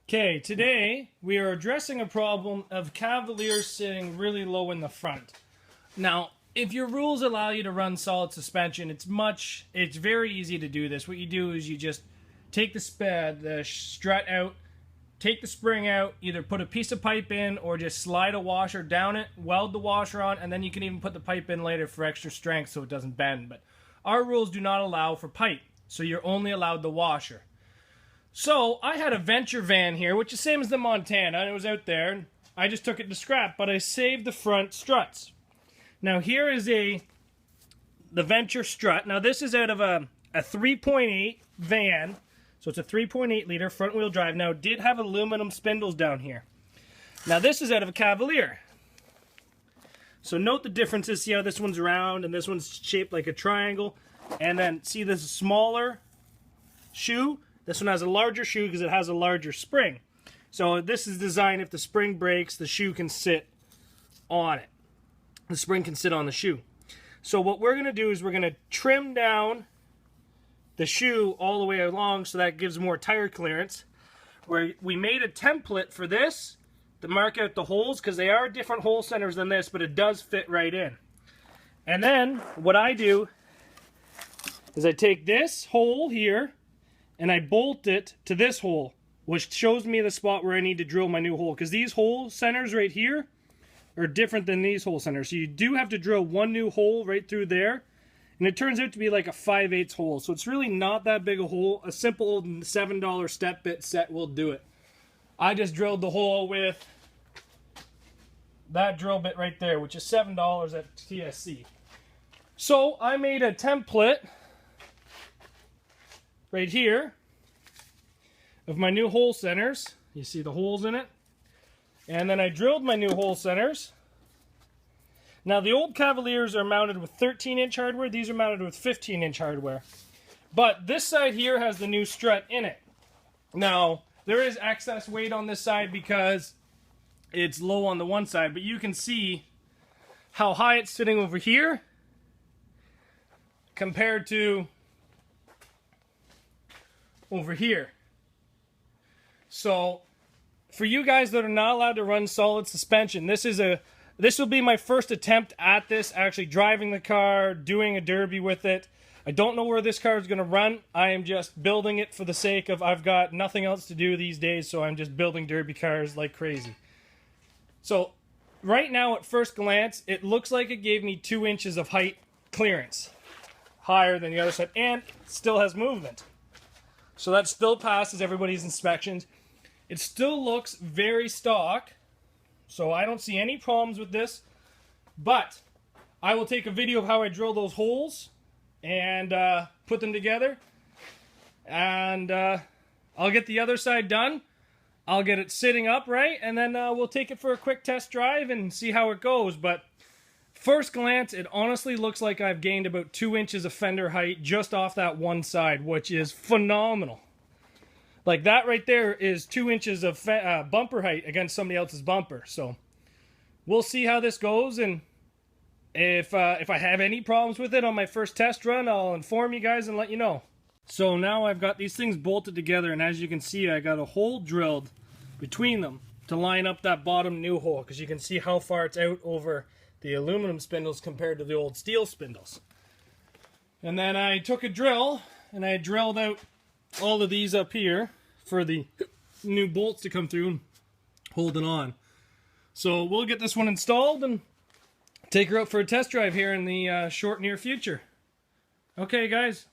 Okay, today we are addressing a problem of cavaliers sitting really low in the front. Now, if your rules allow you to run solid suspension, it's very easy to do this. What you do is you just take the strut out, take the spring out, either put a piece of pipe in or just slide a washer down it, weld the washer on, and then you can even put the pipe in later for extra strength so it doesn't bend. But our rules do not allow for pipe, so you're only allowed the washer. So, I had a Venture van here, which is the same as the Montana, and it was out there, and I just took it to scrap, but I saved the front struts. Now, here is the Venture strut. Now, this is out of a 3.8 van, so it's a 3.8 liter front-wheel drive. Now, it did have aluminum spindles down here. Now, this is out of a Cavalier. So, note the differences. See how this one's round, and this one's shaped like a triangle. And then, see this smaller shoe? This one has a larger shoe because it has a larger spring. So this is designed if the spring breaks, the shoe can sit on it. The spring can sit on the shoe. So what we're going to do is we're going to trim down the shoe all the way along so that gives more tire clearance. We made a template for this to mark out the holes because they are different hole centers than this, but it does fit right in. And then what I do is I take this hole here and I bolt it to this hole, which shows me the spot where I need to drill my new hole. Because these hole centers right here are different than these hole centers. So you do have to drill one new hole right through there. And it turns out to be like a 5/8 hole. So it's really not that big a hole. A simple $7 step bit set will do it. I just drilled the hole with that drill bit right there, which is $7 at TSC. So I made a template right here of my new hole centers. You see the holes in it. And then I drilled my new hole centers. Now the old Cavaliers are mounted with 13-inch hardware. These are mounted with 15-inch hardware. But this side here has the new strut in it. Now there is excess weight on this side because it's low on the one side. But you can see how high it's sitting over here compared to over here. So for you guys that are not allowed to run solid suspension, this will be my first attempt at this, actually driving the car, doing a derby with it. I don't know where this car is going to run. I am just building it for the sake of I've got nothing else to do these days, so I'm just building derby cars like crazy. So right now at first glance, it looks like it gave me 2 inches of height clearance, higher than the other side, and it still has movement. So that still passes everybody's inspections. It still looks very stock, so I don't see any problems with this. But I will take a video of how I drill those holes and put them together. And I'll get the other side done. I'll get it sitting upright, and then we'll take it for a quick test drive and see how it goes. But first glance, it honestly looks like I've gained about 2 inches of fender height just off that one side, which is phenomenal. Like that right there is 2 inches of bumper height against somebody else's bumper. So we'll see how this goes, and if I have any problems with it on my first test run, I'll inform you guys and let you know. So now I've got these things bolted together, and as you can see, I got a hole drilled between them to line up that bottom new hole, because you can see how far it's out over the aluminum spindles compared to the old steel spindles. And then I took a drill and I drilled out all of these up here for the new bolts to come through and hold it on. So we'll get this one installed and take her out for a test drive here in the short near future. Okay guys,